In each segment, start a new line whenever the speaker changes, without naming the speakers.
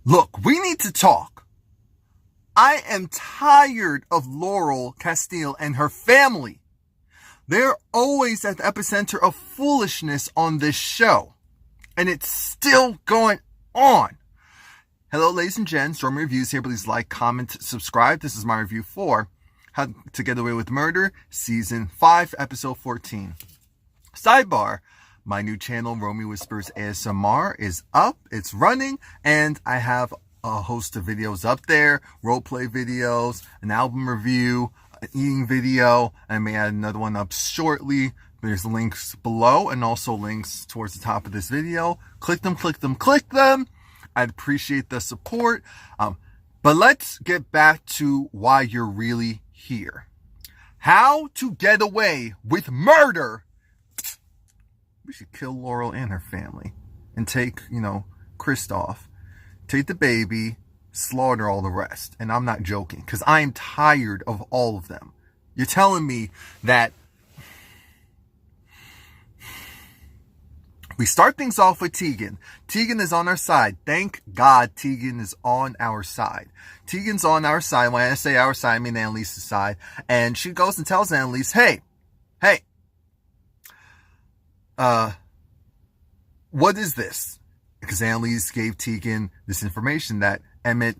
Look, we need to talk. I am tired of Laurel Castile and her family. They're always at the epicenter of foolishness on this show. And it's still going on. Hello, ladies and gents. Romie Reviews here. Please like, comment, subscribe. This is my review for How to Get Away with Murder, Season 5, Episode 14. Sidebar. My new channel, Romie Whispers ASMR, is up. It's running. And I have a host of videos up there. Roleplay videos, an album review, an eating video. I may add another one up shortly. There's links below and also links towards the top of this video. Click them, click them, click them. I'd appreciate the support. But let's get back to why you're really here. How to get away with murder. We should kill Laurel and her family and take, Kristoff, take the baby, slaughter all the rest. And I'm not joking because I am tired of all of them. You're telling me that we start things off with Tegan. Tegan is on our side. Thank God Tegan is on our side. Tegan's on our side. When I say our side, I mean Annalise's side. And she goes and tells Annalise, hey, what is this? Because Annalise gave Tegan this information that Emmett,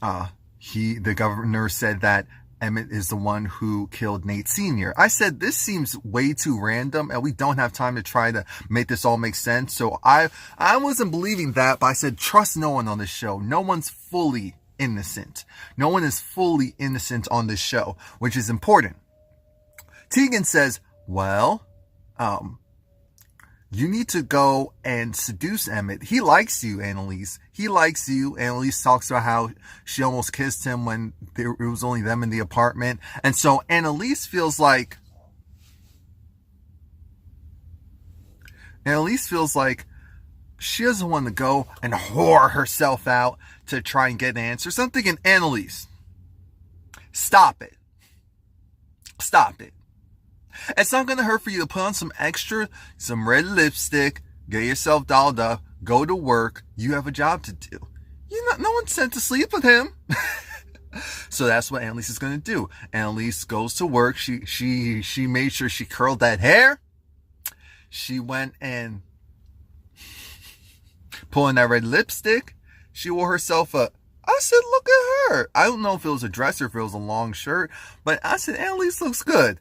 the governor said that Emmett is the one who killed Nate Sr. I said, this seems way too random and we don't have time to try to make this all make sense. So I wasn't believing that, but I said, trust no one on this show. No one's fully innocent. No one is fully innocent on this show, which is important. Tegan says, well, you need to go and seduce Emmett. He likes you, Annalise. He likes you. Annalise talks about how she almost kissed him when it was only them in the apartment. And so Annalise feels like she doesn't want to go and whore herself out to try and get an answer. So I'm thinking, Annalise, stop it. Stop it. It's not going to hurt for you to put on some red lipstick, get yourself dolled up, go to work. You have a job to do. No one's sent to sleep with him. So that's what Annalise is going to do. Annalise goes to work. She made sure she curled that hair. She went and put on that red lipstick. She wore herself I said, look at her. I don't know if it was a dress or if it was a long shirt, but I said, Annalise looks good.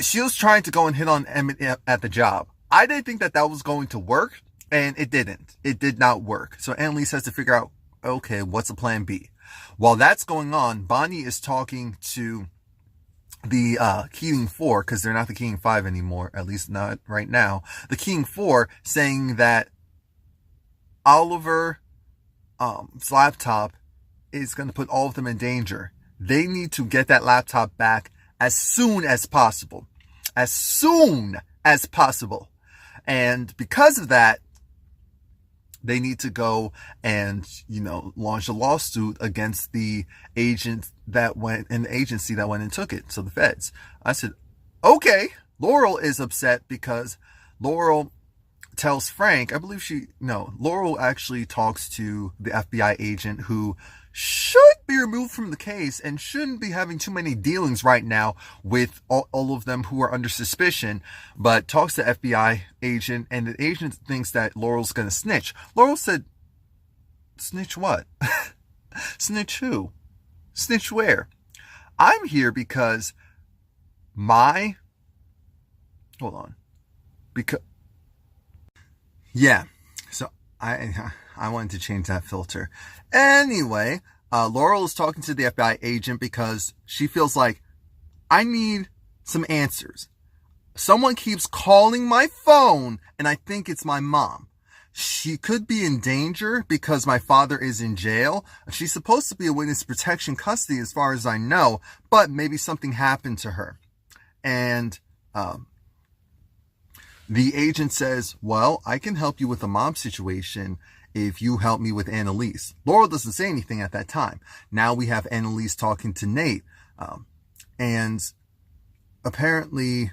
She was trying to go and hit on Emmett at the job. I didn't think that was going to work, and it didn't. It did not work. So Annalise has to figure out, okay, what's the plan B? While that's going on, Bonnie is talking to the Keating 4, because they're not the Keating 5 anymore, at least not right now. The Keating 4 saying that Oliver's laptop is going to put all of them in danger. They need to get that laptop back as soon as possible. As soon as possible. And because of that, they need to go and, launch a lawsuit against the agency that went and took it. So the feds. I said, okay. Laurel is upset because Laurel tells Frank, Laurel actually talks to the FBI agent who should be removed from the case and shouldn't be having too many dealings right now with all of them who are under suspicion, but talks to the FBI agent, and the agent thinks that Laurel's going to snitch. Laurel said, snitch what? Snitch who? Snitch where? I'm here because so I wanted to change that filter. Anyway, Laurel is talking to the FBI agent because she feels like, I need some answers. Someone keeps calling my phone, and I think it's my mom. She could be in danger because my father is in jail. She's supposed to be a witness protection custody as far as I know, but maybe something happened to her. And the agent says, well, I can help you with the mom situation if you help me with Annalise. Laurel doesn't say anything at that time. Now we have Annalise talking to Nate. And apparently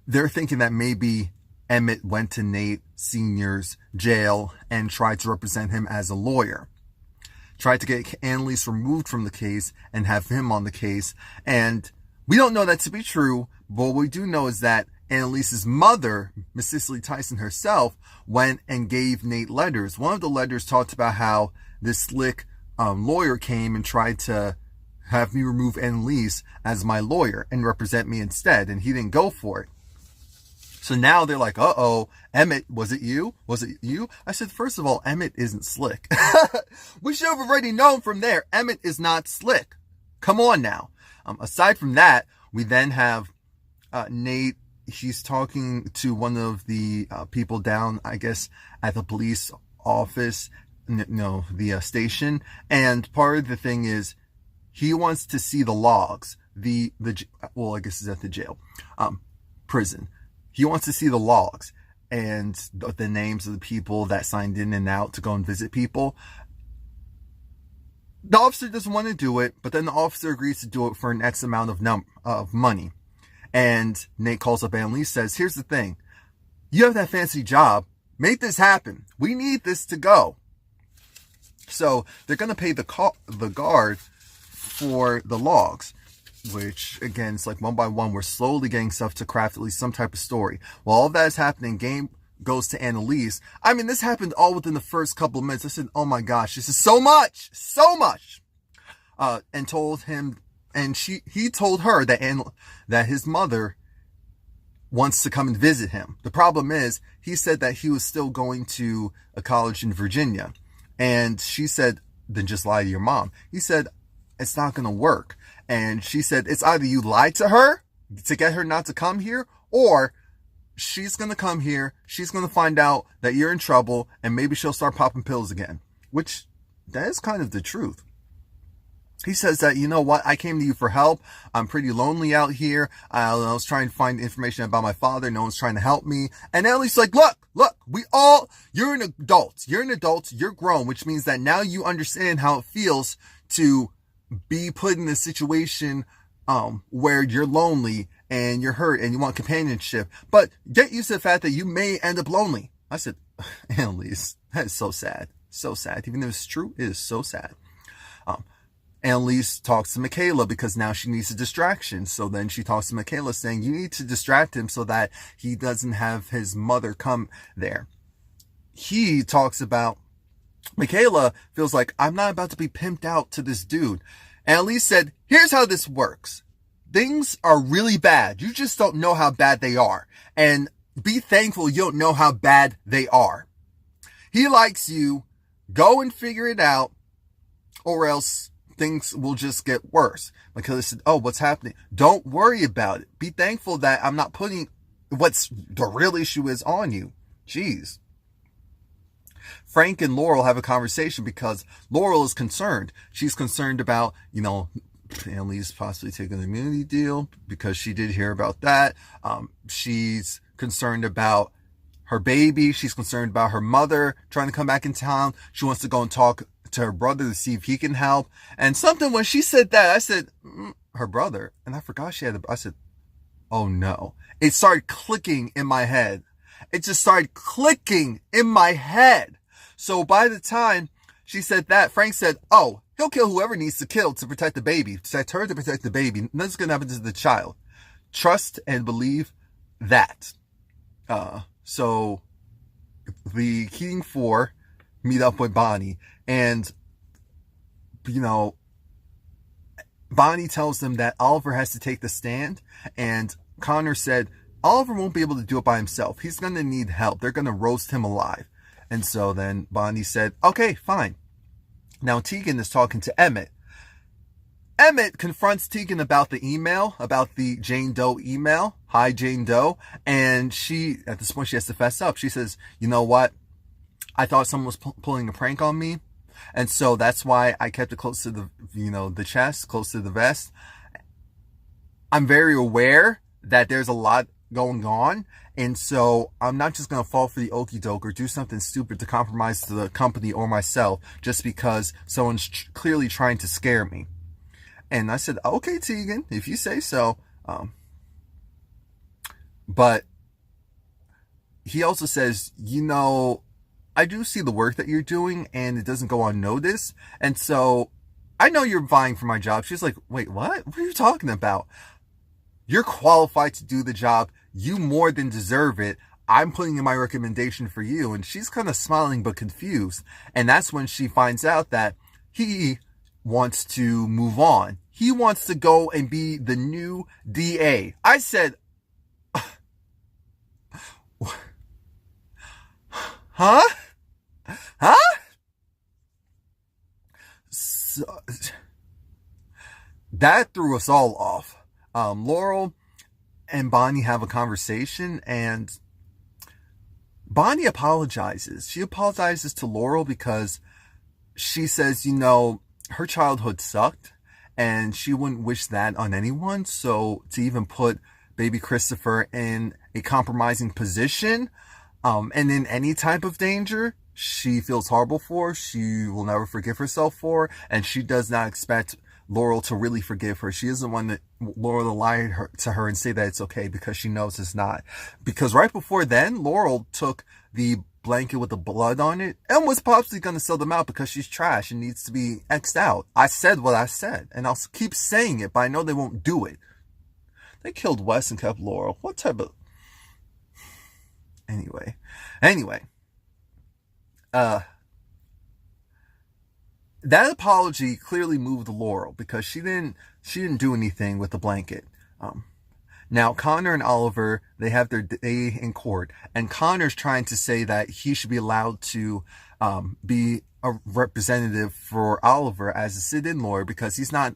they're thinking that maybe Emmett went to Nate Sr.'s jail and tried to represent him as a lawyer. Tried to get Annalise removed from the case and have him on the case. And we don't know that to be true, but what we do know is that Annalise's mother, Miss Cicely Tyson herself, went and gave Nate letters. One of the letters talked about how this slick lawyer came and tried to have me remove Annalise as my lawyer and represent me instead, and he didn't go for it. So now they're like, uh-oh, Emmett, was it you? Was it you? I said, first of all, Emmett isn't slick. We should have already known from there, Emmett is not slick. Come on now. Aside from that, we then have Nate. He's talking to one of the people down, I guess, at the police office, the station. And part of the thing is he wants to see the logs. Well, I guess it's at the jail, prison. He wants to see the logs and the names of the people that signed in and out to go and visit people. The officer doesn't want to do it, but then the officer agrees to do it for an X amount of money. And Nate calls up Annalise, says, here's the thing. You have that fancy job. Make this happen. We need this to go. So they're going to pay the guard for the logs, which, again, it's like one by one, we're slowly getting stuff to craft at least some type of story. While all that is happening, game goes to Annalise. I mean, this happened all within the first couple of minutes. I said, oh my gosh, this is so much. And told him, and he told her that his mother wants to come and visit him. The problem is, he said that he was still going to a college in Virginia. And she said, then just lie to your mom. He said, it's not going to work. And she said, it's either you lie to her to get her not to come here, or she's going to come here, she's going to find out that you're in trouble, and maybe she'll start popping pills again. Which, that is kind of the truth. He says that, you know what, I came to you for help. I'm pretty lonely out here. I was trying to find information about my father. No one's trying to help me. And Ellie's like, look, you're an adult. You're grown, which means that now you understand how it feels to be put in a situation where you're lonely and you're hurt and you want companionship. But get used to the fact that you may end up lonely. I said, Annalise, that is so sad. So sad. Even if it's true, it is so sad. Annalise talks to Michaela because now she needs a distraction. So then she talks to Michaela saying, you need to distract him so that he doesn't have his mother come there. He talks about, Michaela feels like, I'm not about to be pimped out to this dude. Annalise said, here's how this works. Things are really bad. You just don't know how bad they are. And be thankful you don't know how bad they are. He likes you. Go and figure it out, or else things will just get worse. Michaela said, oh, what's happening? Don't worry about it. Be thankful that I'm not putting what's the real issue is on you. Jeez. Frank and Laurel have a conversation because Laurel is concerned. She's concerned about, Annalise possibly taking an immunity deal because she did hear about that. She's concerned about her baby. She's concerned about her mother trying to come back in town. She wants to go and talk to her brother to see if he can help. And something, when she said that, I said, her brother. And I forgot I said, oh no. It started clicking in my head. It just started clicking in my head. So by the time she said that, Frank said, oh, he'll kill whoever needs to kill to protect the baby. Protect her to protect the baby. Nothing's going to happen to the child. Trust and believe that. So the Keating Four meet up with Bonnie. And, Bonnie tells them that Oliver has to take the stand. And Connor said, Oliver won't be able to do it by himself. He's going to need help. They're going to roast him alive. And so then Bonnie said, okay, fine. Now Tegan is talking to Emmett. Emmett confronts Tegan about the email, about the Jane Doe email. Hi, Jane Doe. And at this point, she has to fess up. She says, you know what? I thought someone was pulling a prank on me. And so that's why I kept it close to the chest, close to the vest. I'm very aware that there's a lot going on. And so I'm not just going to fall for the okie doke or do something stupid to compromise the company or myself just because someone's clearly trying to scare me. And I said, okay, Tegan, if you say so. But he also says, you know, I do see the work that you're doing and it doesn't go unnoticed. And so I know you're vying for my job. She's like, wait, what? What are you talking about? You're qualified to do the job. You more than deserve it. I'm putting in my recommendation for you. And she's kind of smiling but confused. And that's when she finds out that he wants to move on. He wants to go and be the new DA. I said, huh? Huh? So, that threw us all off. Laurel and Bonnie have a conversation, and Bonnie apologizes. She apologizes to Laurel because she says, you know, her childhood sucked and she wouldn't wish that on anyone. So to even put baby Christopher in a compromising position, and in any type of danger, she feels horrible for, she will never forgive herself for, and she does not expect Laurel to really forgive her. She doesn't want Laurel to lie to her and say that it's okay, because she knows it's not. Because right before then, Laurel took the blanket with the blood on it and was possibly going to sell them out because she's trash and needs to be X'd out. I said what I said, and I'll keep saying it, but I know they won't do it. They killed Wes and kept Laurel. What type of... Anyway. That apology clearly moved Laurel because she didn't do anything with the blanket. Now Connor and Oliver, they have their day in court, and Connor's trying to say that he should be allowed to be a representative for Oliver as a sit-in lawyer because he's not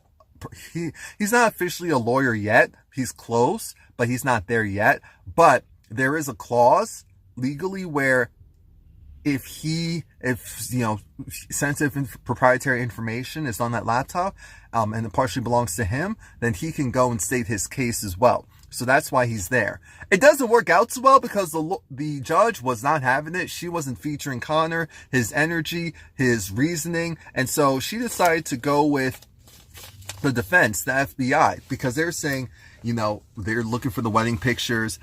officially a lawyer yet. He's close, but he's not there yet. But there is a clause legally where if you know, sensitive proprietary information is on that laptop, and it partially belongs to him, then he can go and state his case as well. So that's why he's there. It doesn't work out so well because the judge was not having it. She wasn't featuring Connor, his energy, his reasoning. And so she decided to go with the defense, the FBI, because they're saying, you know, they're looking for the wedding pictures.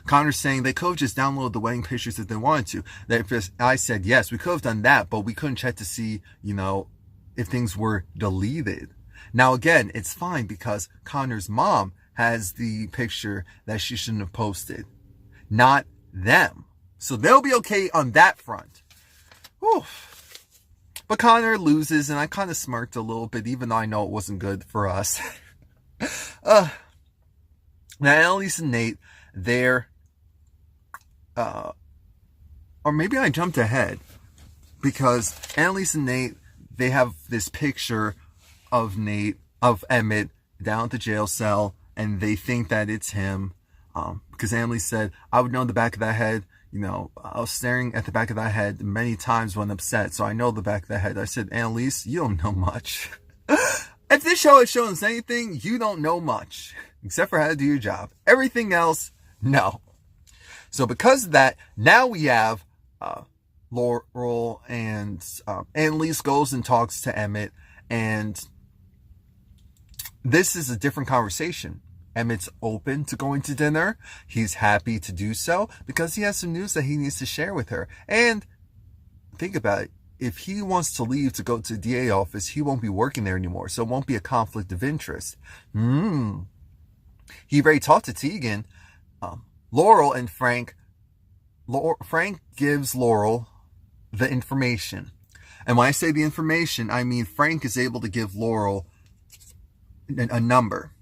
Connor's saying they could have just downloaded the wedding pictures if they wanted to. I said, yes, we could have done that, but we couldn't check to see, you know, if things were deleted. Now, again, it's fine because Connor's mom has the picture that she shouldn't have posted, not them. So they'll be okay on that front. Whew. But Connor loses, and I kind of smirked a little bit, even though I know it wasn't good for us. Now, Annalise and Nate, they're... or maybe I jumped ahead. Because Annalise and Nate, they have this picture of Emmett, down at the jail cell, and they think that it's him. Because Annalise said, I would know the back of that head. You know, I was staring at the back of that head many times when upset, so I know the back of that head. I said, Annalise, you don't know much. If this show has shown us anything, you don't know much. Except for how to do your job. Everything else, no. So because of that, now we have Laurel and Annalise goes and talks to Emmett, and this is a different conversation. Emmett's open to going to dinner. He's happy to do so because he has some news that he needs to share with her. And think about it. If he wants to leave to go to the DA office, he won't be working there anymore. So it won't be a conflict of interest. He already talked to Tegan. Laurel and Frank. Frank gives Laurel the information. And when I say the information, I mean Frank is able to give Laurel a number.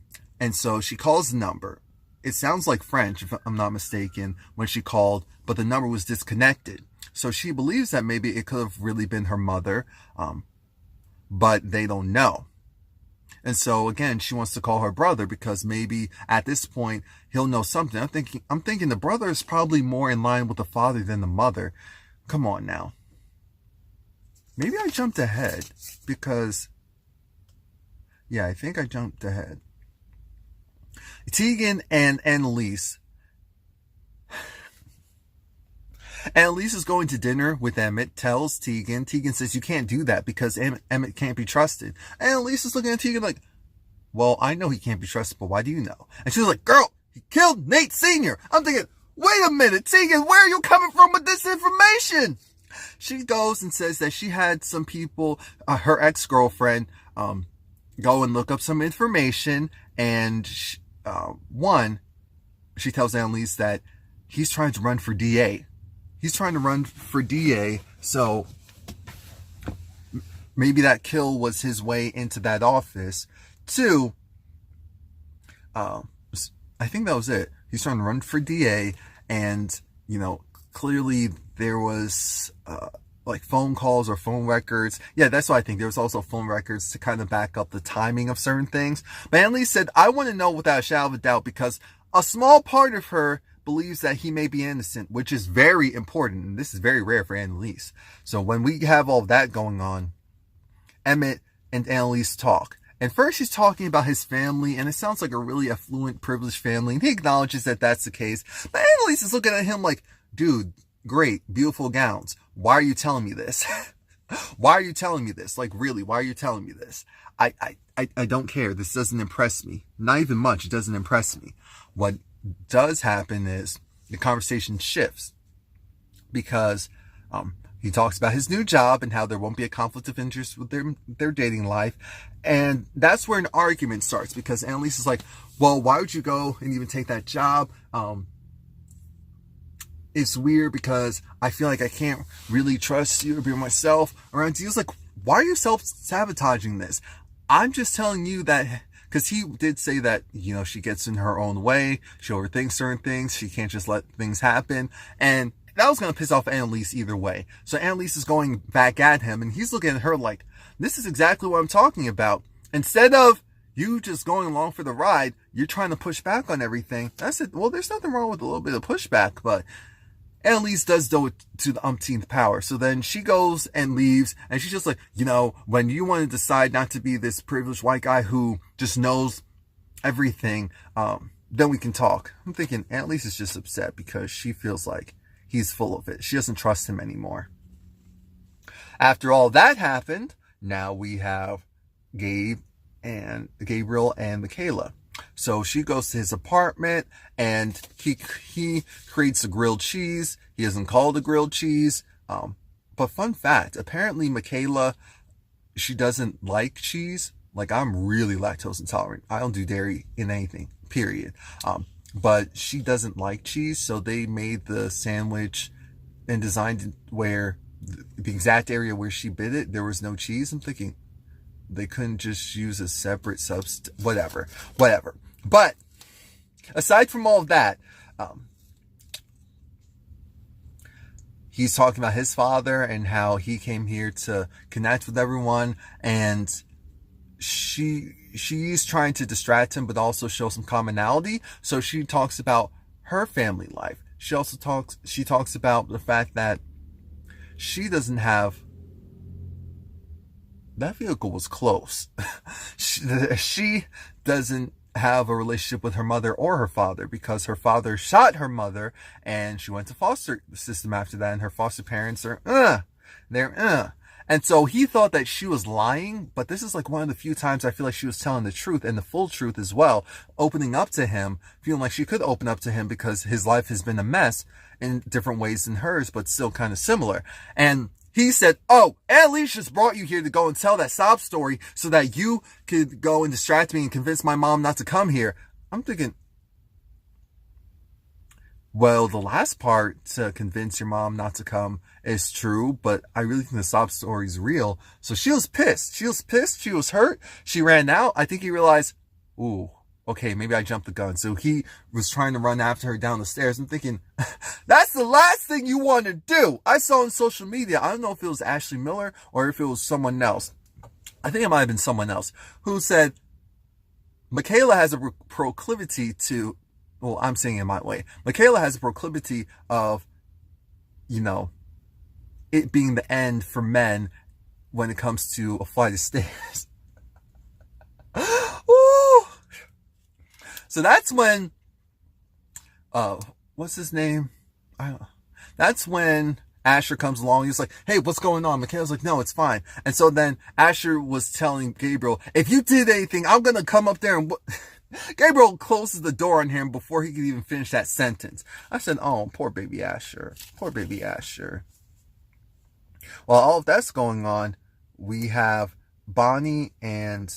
And so she calls the number. It sounds like French, if I'm not mistaken, when she called, but the number was disconnected. So she believes that maybe it could have really been her mother, but they don't know. And so again, she wants to call her brother because maybe at this point he'll know something. I'm thinking the brother is probably more in line with the father than the mother. Come on now. Maybe I jumped ahead because, yeah, I think I jumped ahead. Tegan and Annalise. Annalise is going to dinner with Emmett, tells Tegan. Tegan says, you can't do that because Emmett can't be trusted. Annalise is looking at Tegan like, well, I know he can't be trusted, but why do you know? And she's like, girl, he killed Nate Sr. I'm thinking, wait a minute, Tegan, where are you coming from with this information? She goes and says that she had some people, her ex-girlfriend, go and look up some information, and she tells Annalise that he's trying to run for DA. He's trying to run for DA, so maybe that kill was his way into that office. 2, I think that was it. He's trying to run for DA, and, you know, clearly there was, like phone calls or phone records. Yeah, that's what I think. There was also phone records to kind of back up the timing of certain things. But Annalise said, I want to know without a shadow of a doubt, because a small part of her believes that he may be innocent, which is very important. And this is very rare for Annalise. So when we have all that going on, Emmett and Annalise talk. And first she's talking about his family, and it sounds like a really affluent, privileged family. And he acknowledges that that's the case. But Annalise is looking at him like, dude, great, beautiful gowns. Why are you telling me this? Why are you telling me this? Like, really, why are you telling me this? I don't care. This doesn't impress me. Not even much. It doesn't impress me. What does happen is the conversation shifts, because he talks about his new job and how there won't be a conflict of interest with their dating life. And that's where an argument starts, because Annalise is like, well, why would you go and even take that job? It's weird because I feel like I can't really trust you or be myself around you. He's like, why are you self-sabotaging this? I'm just telling you that, because he did say that, you know, she gets in her own way. She overthinks certain things. She can't just let things happen. And that was going to piss off Annalise either way. So Annalise is going back at him, and he's looking at her like, this is exactly what I'm talking about. Instead of you just going along for the ride, you're trying to push back on everything. I said, well, there's nothing wrong with a little bit of pushback, but Annalise does do it to the umpteenth power. So then she goes and leaves, and she's just like, you know, when you want to decide not to be this privileged white guy who just knows everything, then we can talk. I'm thinking Annalise is just upset because she feels like he's full of it. She doesn't trust him anymore. After all that happened, now we have Gabriel and Michaela. So she goes to his apartment, and he creates a grilled cheese. He doesn't call it a grilled cheese. But fun fact, apparently Michaela, she doesn't like cheese. Like, I'm really lactose intolerant. I don't do dairy in anything, period. But she doesn't like cheese, so they made the sandwich and designed it where the exact area where she bit it, there was no cheese. I'm thinking, they couldn't just use a separate substance, whatever. But aside from all of that, he's talking about his father and how he came here to connect with everyone, and she's trying to distract him, but also show some commonality. So she talks about her family life. She talks about the fact that she doesn't have. That vehicle was close. She doesn't have a relationship with her mother or her father, because her father shot her mother, and she went to foster system after that, and her foster parents are, And so he thought that she was lying, but this is like one of the few times I feel like she was telling the truth, and the full truth as well, opening up to him, feeling like she could open up to him because his life has been a mess in different ways than hers, but still kind of similar. And he said, oh, Annalise just brought you here to go and tell that sob story so that you could go and distract me and convince my mom not to come here. I'm thinking, well, the last part, to convince your mom not to come, is true, but I really think the sob story is real. So she was pissed. She was hurt. She ran out. I think he realized, ooh, okay, maybe I jumped the gun. So he was trying to run after her down the stairs. I'm thinking, that's the last thing you want to do. I saw on social media, I don't know if it was Ashley Miller or if it was someone else. I think it might have been someone else who said, Michaela has a proclivity to, well, I'm saying it my way. Michaela has a proclivity of, you know, it being the end for men when it comes to a flight of stairs. Woo! So that's when, what's his name? That's when Asher comes along. He's like, hey, what's going on? Michaela's like, no, it's fine. And so then Asher was telling Gabriel, if you did anything, I'm going to come up there and Gabriel closes the door on him before he could even finish that sentence. I said, oh, poor baby Asher. Poor baby Asher. While all of that's going on, we have Bonnie and...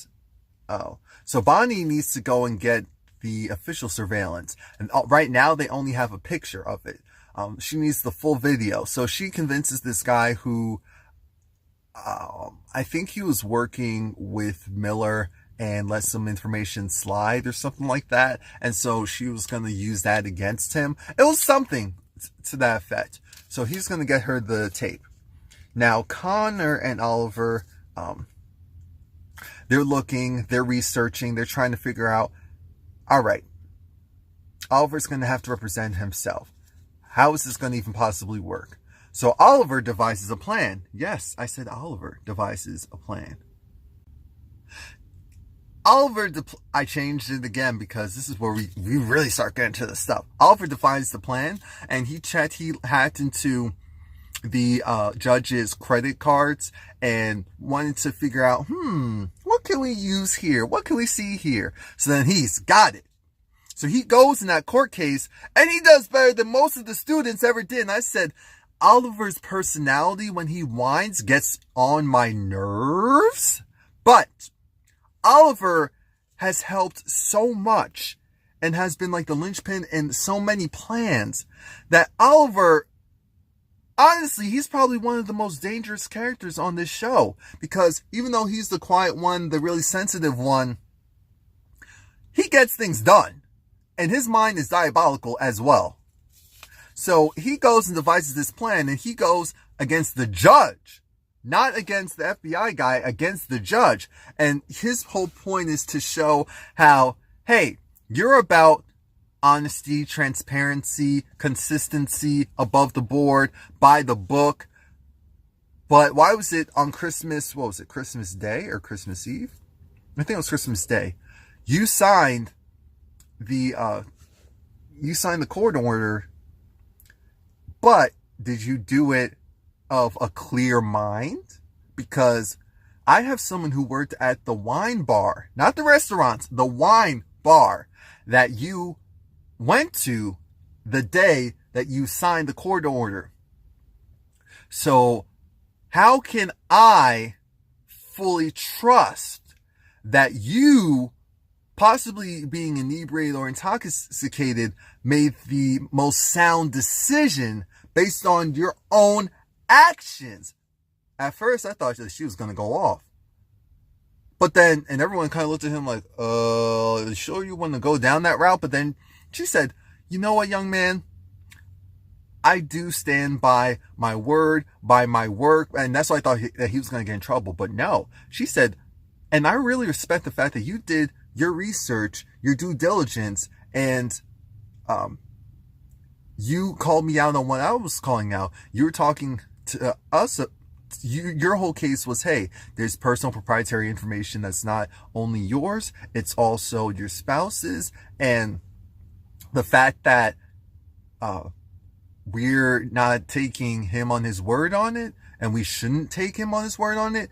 Oh. So Bonnie needs to go and get the official surveillance. And right now, they only have a picture of it. She needs the full video. So she convinces this guy who... I think he was working with Miller and let some information slide or something like that. And so she was going to use that against him. It was something to that effect. So he's going to get her the tape. Now, Connor and Oliver, they're looking, they're researching, they're trying to figure out, all right, Oliver's going to have to represent himself. How is this going to even possibly work? So Oliver devises a plan. Yes, I said Oliver devises a plan. I changed it again because this is where we really start getting to the stuff. Oliver devised the plan, and he hacked into the judge's credit cards and wanted to figure out, what can we use here? What can we see here? So then he's got it. So he goes in that court case, and he does better than most of the students ever did. And I said, Oliver's personality when he whines gets on my nerves, but Oliver has helped so much and has been like the linchpin in so many plans that Oliver, honestly, he's probably one of the most dangerous characters on this show, because even though he's the quiet one, the really sensitive one, he gets things done, and his mind is diabolical as well. So he goes and devises this plan, and he goes against the judge, not against the FBI guy, against the judge. And his whole point is to show how, hey, you're about honesty, transparency, consistency, above the board, by the book. But why was it on Christmas, what was it, Christmas Day or Christmas Eve? I think it was Christmas Day. You signed the court order, but did you do it of a clear mind? Because I have someone who worked at the wine bar, not the restaurants, the wine bar that you went to the day that you signed the court order. So how can I fully trust that you, possibly being inebriated or intoxicated, made the most sound decision based on your own actions? At first, I thought that she was going to go off. But then, and everyone kind of looked at him like, sure you want to go down that route? But then she said, you know what, young man? I do stand by my word, by my work. And that's why I thought that he was going to get in trouble. But no, she said, and I really respect the fact that you did your research, your due diligence, and you called me out on what I was calling out. You were talking to us. Your whole case was, hey, there's personal proprietary information that's not only yours, it's also your spouse's. And the fact that we're not taking him on his word on it, and we shouldn't take him on his word on it,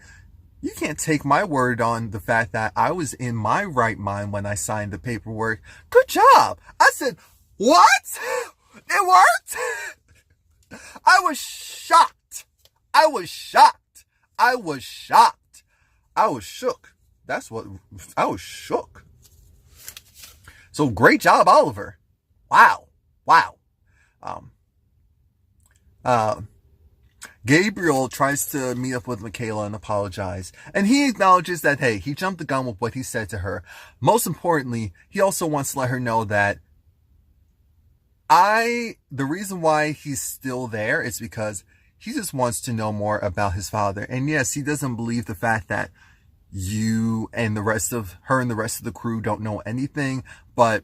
you can't take my word on the fact that I was in my right mind when I signed the paperwork. Good job. I said, what? It worked? I was shocked. I was shocked. I was shocked. I was shook. I was shook. So great job, Oliver. Wow. Gabriel tries to meet up with Michaela and apologize. And he acknowledges that, hey, he jumped the gun with what he said to her. Most importantly, he also wants to let her know that the reason why he's still there is because he just wants to know more about his father. And yes, he doesn't believe the fact that you and the rest of the crew don't know anything, but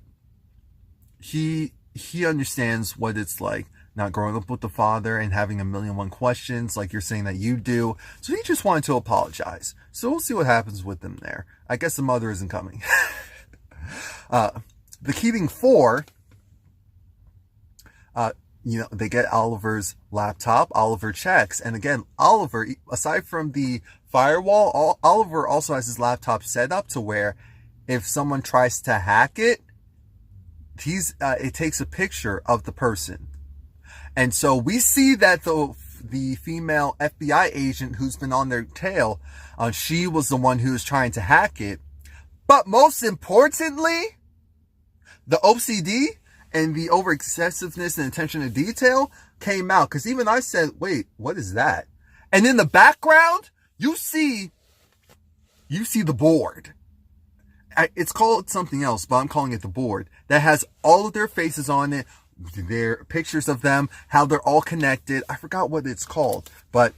he understands what it's like not growing up with the father and having 1,000,001 questions like you're saying that you do. So he just wanted to apologize. So we'll see what happens with them there. I guess the mother isn't coming. The Keating 4, they get Oliver's laptop. Oliver checks. And again, Oliver, aside from the firewall, Oliver also has his laptop set up to where if someone tries to hack it, it takes a picture of the person. And so we see that the female FBI agent who's been on their tail, she was the one who was trying to hack it. But most importantly, the OCD and the over excessiveness and attention to detail came out. Because even I said, wait, what is that? And in the background, you see the board. It's called something else, but I'm calling it the board, that has all of their faces on it, their pictures of them, how they're all connected. I forgot what it's called, but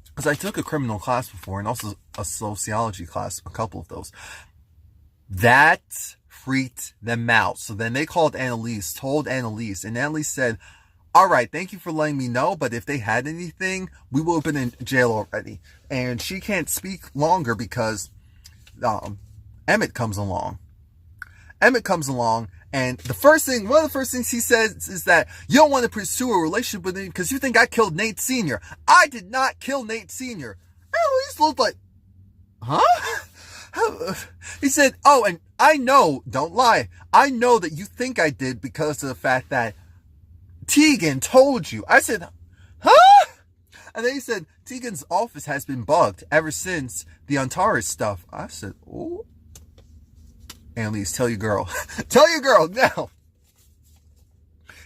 because I took a criminal class before and also a sociology class, a couple of those. That freaked them out. So then they called Annalise, told Annalise, and Annalise said, all right, thank you for letting me know, but if they had anything, we would have been in jail already. And she can't speak longer because Emmett comes along. And one of the first things he says is that you don't want to pursue a relationship with me because you think I killed Nate Sr. I did not kill Nate Sr. Annalise looked like, huh? He said, oh, and I know, don't lie, I know that you think I did because of the fact that Tegan told you. I said, huh? And then he said, Tegan's office has been bugged ever since the Antares stuff. I said, oh. Annalise, tell your girl. Tell your girl now.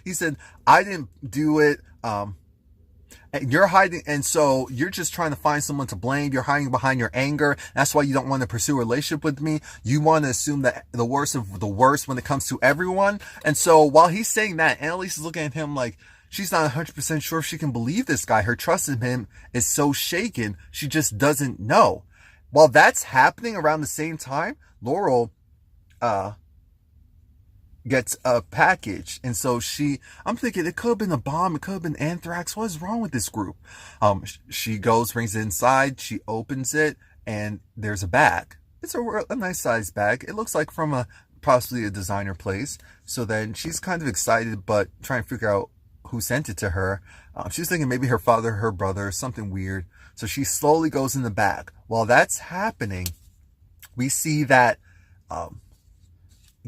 He said, I didn't do it. And you're hiding. And so you're just trying to find someone to blame. You're hiding behind your anger. That's why you don't want to pursue a relationship with me. You want to assume that the worst of the worst when it comes to everyone. And so while he's saying that, Annalise is looking at him like she's not 100% sure if she can believe this guy. Her trust in him is so shaken. She just doesn't know. While that's happening around the same time, Laurel gets a package. And so I'm thinking it could have been a bomb. It could have been anthrax. What is wrong with this group? She goes, brings it inside. She opens it and there's a bag. It's a nice sized bag. It looks like from possibly a designer place. So then she's kind of excited, but trying to figure out who sent it to her. She's thinking maybe her father, her brother, something weird. So she slowly goes in the bag. While that's happening, we see that,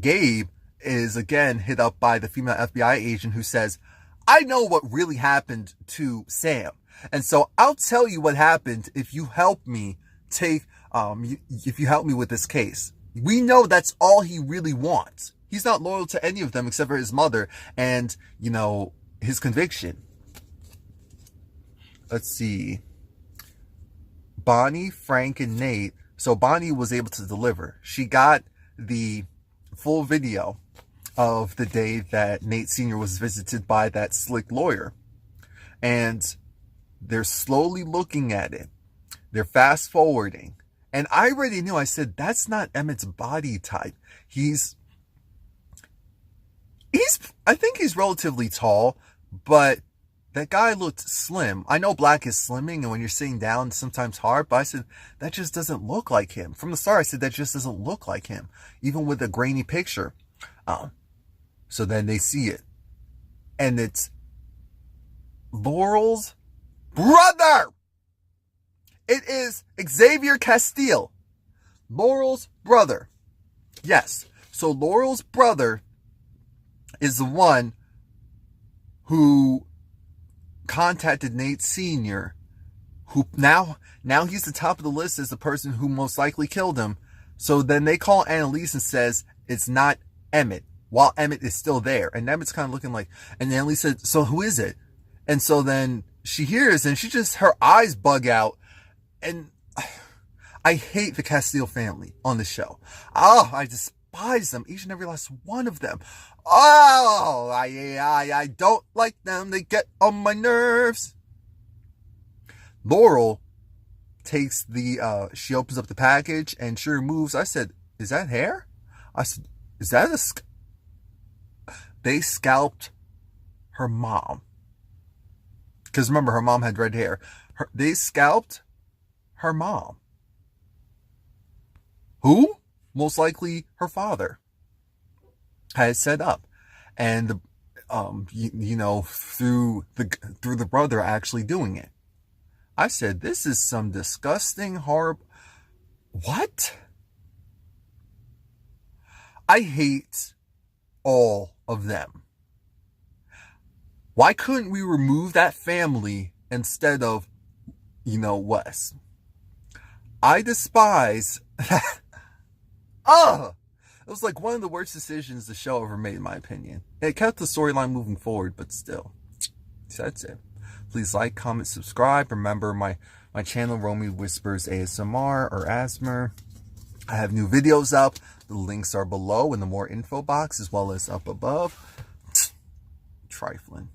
Gabe is again hit up by the female FBI agent who says, I know what really happened to Sam. And so I'll tell you what happened if you help me if you help me with this case. We know that's all he really wants. He's not loyal to any of them except for his mother and, his conviction. Let's see. Bonnie, Frank, and Nate. So Bonnie was able to deliver. She got the full video of the day that Nate Sr. was visited by that slick lawyer. And they're slowly looking at it. They're fast forwarding. And I already knew, I said, that's not Emmett's body type. I think he's relatively tall, but that guy looked slim. I know black is slimming, and when you're sitting down, it's sometimes hard, but I said, that just doesn't look like him. From the start, I said, that just doesn't look like him, even with a grainy picture. So then they see it, and it's Laurel's brother. It is Xavier Castile, Laurel's brother. Yes, so Laurel's brother is the one who contacted Nate Sr., who now he's the top of the list as the person who most likely killed him. So then they call Annalise and says it's not Emmett, while Emmett is still there. And Emmett's kind of looking like, and Annalise said, so who is it? And so then she hears and her eyes bug out. And I hate the Castile family on the show. Oh, I despise them, each and every last one of them. Oh, I don't like them. They get on my nerves. Laurel takes she opens up the package and she removes. I said, is that hair? I said, is that they scalped her mom. Because remember, her mom had red hair. They scalped her mom. Who? Most likely her father had set up, and through the brother actually doing it. I said, this is some disgusting, horrible. What? I hate all of them. Why couldn't we remove that family instead of, Wes? I despise that. It was like one of the worst decisions the show ever made, in my opinion. It kept the storyline moving forward, but still. So that's it. Please like, comment, subscribe. Remember my channel, Romie Whispers ASMR or ASMR. I have new videos up. The links are below in the more info box as well as up above. Trifling.